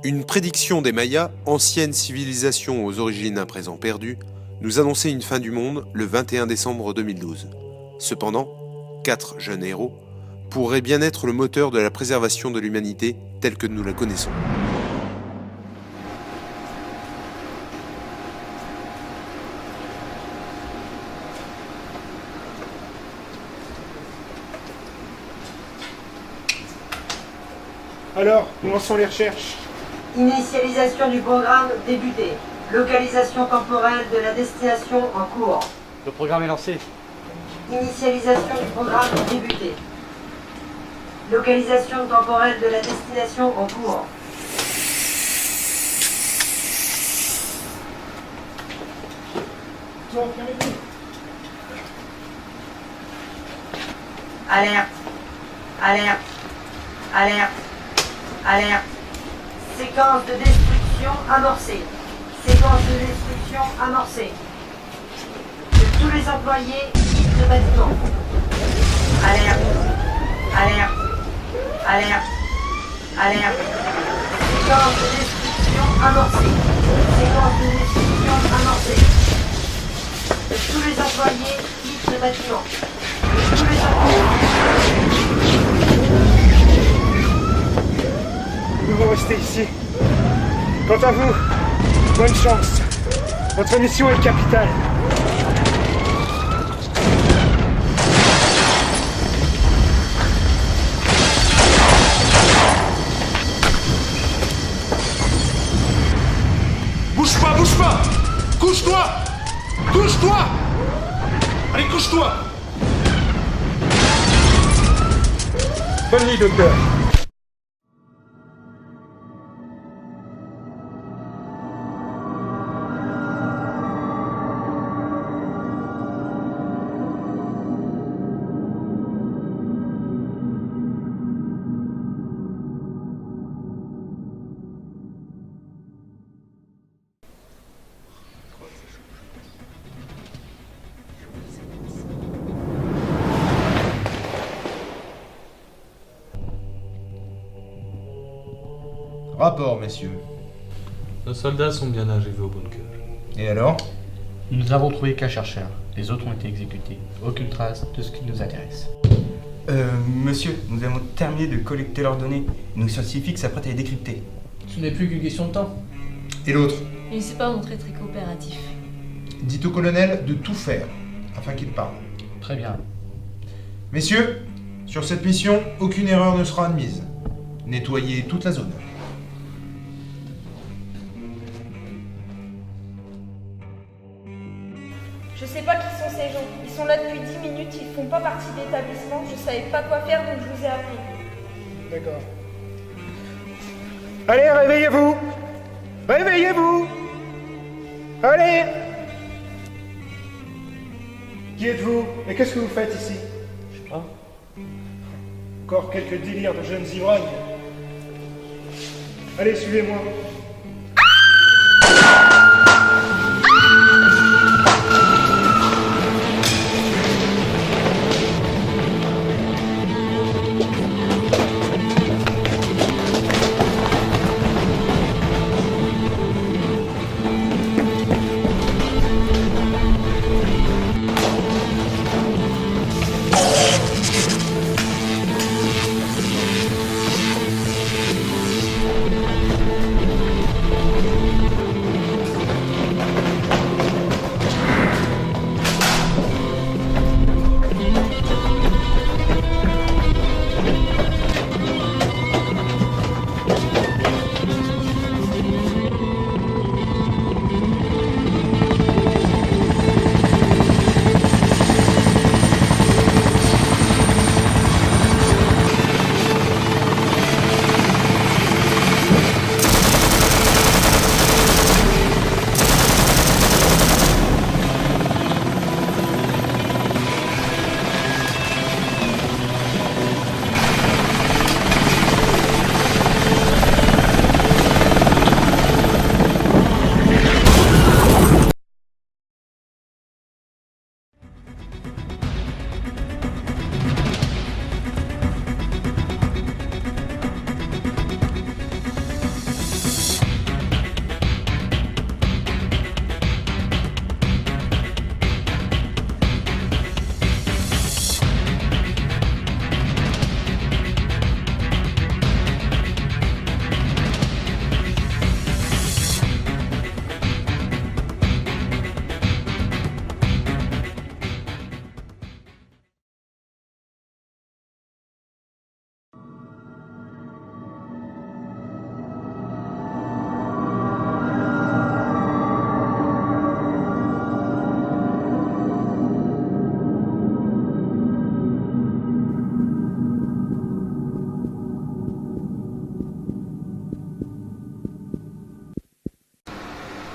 Une prédiction des Mayas, ancienne civilisation aux origines à présent perdues, nous annonçait une fin du monde le 21 décembre 2012. Cependant, 4 jeunes héros pourraient bien être le moteur de la préservation de l'humanité telle que nous la connaissons. Alors, où en sont les recherches? Initialisation du programme débutée. Localisation temporelle de la destination en cours. Le programme est lancé. Initialisation du programme débutée. Localisation temporelle de la destination en cours. Alerte. Alerte. Alerte. Alerte. Séquence de destruction amorcée. Séquence de destruction amorcée. Que tous les employés quittent le bâtiment. Alerte. Alerte. Alerte. Alerte. Séquence de destruction amorcée. Séquence de destruction amorcée. Que tous les employés quittent le bâtiment. Que tous les employés... Nous devons rester ici. Quant à vous, bonne chance. Votre mission est capitale. Bouge pas, bouge pas! Couche-toi! Couche-toi! Allez, couche-toi! Bonne nuit, docteur. Rapport, messieurs. Nos soldats sont bien arrivés au bunker. Et alors? Nous avons trouvé qu'un chercheur. Les autres ont été exécutés. Aucune trace de ce qui nous intéresse. Monsieur, nous avons terminé de collecter leurs données. Nos scientifiques s'apprêtent à les décrypter. Ce n'est plus qu'une question de temps. Et l'autre? Il ne s'est pas montré très coopératif. Dites au colonel de tout faire, afin qu'il parle. Très bien. Messieurs, sur cette mission, aucune erreur ne sera admise. Nettoyez toute la zone. Je sais pas qui sont ces gens. Ils sont là depuis 10 minutes, ils font pas partie de l'établissement. Je savais pas quoi faire donc je vous ai appelé. D'accord. Allez, réveillez-vous! Réveillez-vous! Allez! Qui êtes-vous? Et qu'est-ce que vous faites ici? Je sais pas. Encore quelques délires de jeunes ivrognes. Allez, suivez-moi.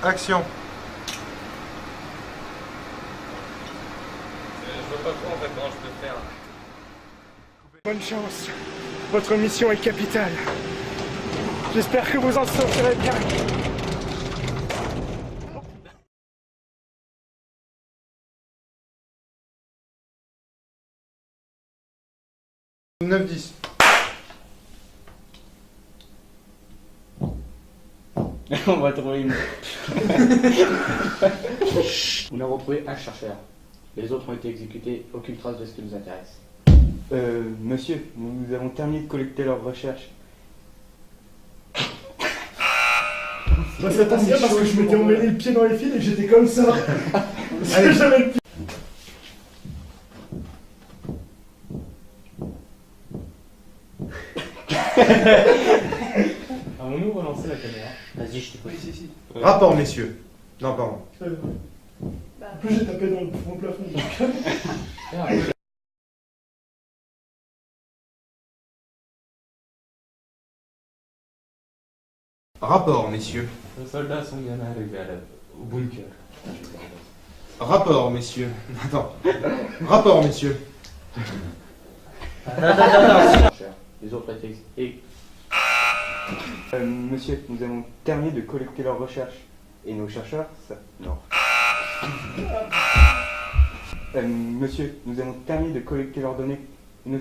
Action. Je vois pas trop en fait comment je peux faire. Bonne chance. Votre mission est capitale. J'espère que vous en sortirez bien. On va trouver une. On a retrouvé un chercheur. Les autres ont été exécutés, aucune trace de ce qui nous intéresse. Monsieur, nous avons terminé de collecter leurs recherches. Bah, ça tombe bien parce que je m'étais emmêlé le pied dans les fils et j'étais comme ça. Parce que j'avais le pied. Allons-nous relancer la caméra? Vas-y, je t'écoute. Rapport, messieurs. Non, pardon. En plus, j'ai tapé dans le plafond. Rapport, messieurs. Nos soldats sont bien arrivés au bunker. Rapport, messieurs. Attends. Rapport, messieurs. Les autres ont été exécutés. Monsieur, nous avons terminé de collecter leurs recherches. Et nos chercheurs, ça... Non. Monsieur, nous avons terminé de collecter leurs données. Et nos...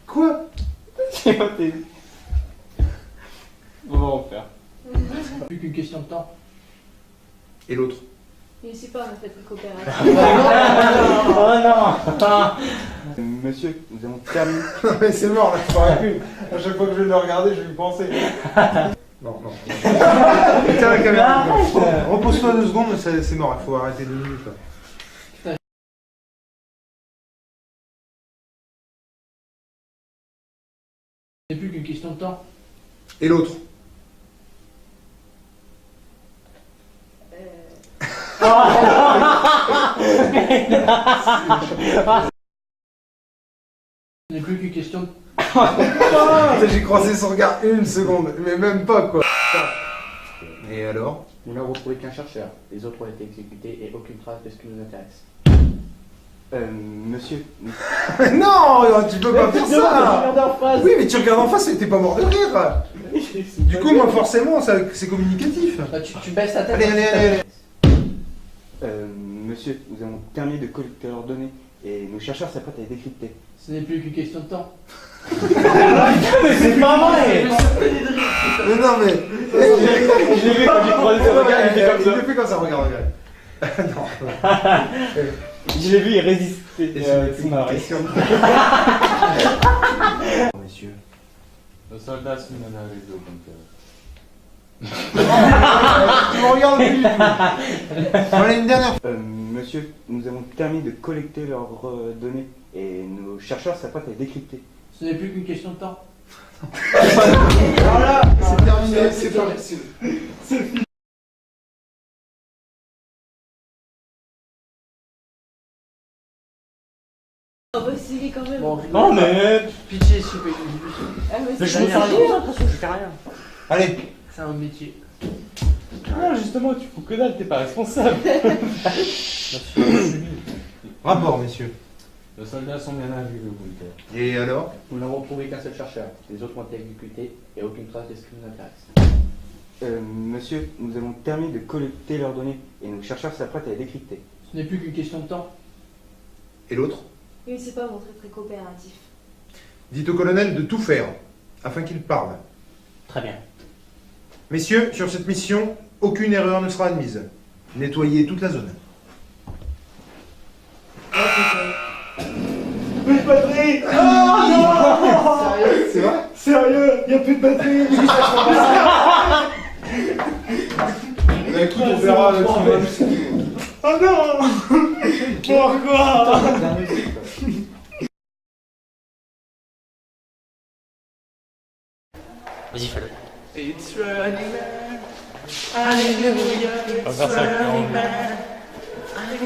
Quoi? On va en faire. Plus qu'une question de temps. Et l'autre? Mais c'est pas notre truc coopératif. Oh non. Monsieur, nous avons terminé... Non mais c'est mort là, je t'aurais pu. À chaque fois que je vais le regarder, je vais y penser. Non, non. Tiens la caméra. Repose-toi 2 secondes, c'est mort, il faut arrêter 2 minutes là. C'est plus qu'une question de temps. Et l'autre? Ce n'est plus qu'une question de... J'ai croisé son regard 1 seconde, mais même pas quoi. Et alors? On n'a retrouvé qu'un chercheur. Les autres ont été exécutés et aucune trace de ce qui nous intéresse. Monsieur... Mais non, tu peux pas faire ça. Oui, mais tu regardes en face et t'es pas mort de rire. Du coup, moi forcément, c'est communicatif. Bah, tu baisses ta tête. Allez. Monsieur, nous avons terminé de collecter leurs données. Et nos chercheurs s'apprêtent à les décrypter. Ce n'est plus qu'une question de temps. Mais c'est pas vrai. Mais non, mais... Je l'ai vu quand j'ai croisé son regard, il était comme ça. Il fait comme ça, regarde. Non. Je l'ai vu, il résistait. C'est une question. Messieurs. Nos soldats sont bien arrivés au bunker. Tu me regardes plus. Allez, une dernière. Monsieur, nous avons terminé de collecter leurs données. Et nos chercheurs s'apprêtent à les décrypter. Ce n'est plus qu'une question de temps. Voilà, c'est terminé, c'est pas possible. On va essayer quand même. Bon, Non mais... pitié, s'il vous plaît. Ah, mais Mais c'est je me pas sens sérieux. j'ai l'impression que je fais rien. Allez. C'est un métier. Non, justement, tu fous que dalle, t'es pas responsable. Rapport, messieurs. Nos soldats sont bien arrivés au bunker. Et alors? Nous n'avons retrouvé qu'un seul chercheur. Les autres ont été exécutés et aucune trace de ce qui nous intéresse. Monsieur, nous avons terminé de collecter leurs données. Et nos chercheurs s'apprêtent à les décrypter. Ce n'est plus qu'une question de temps. Et l'autre? Oui, c'est pas montré très coopératif. Dites au colonel de tout faire, afin qu'il parle. Très bien. Messieurs, sur cette mission, aucune erreur ne sera admise. Nettoyez toute la zone. Plus de batterie. Ah non. C'est vrai? Sérieux, y a plus de batterie. Écoute, on verra avec son... Oh non. Pourquoi? Vas-y, fais-le. It's running man. Alléluia. On va faire ça avec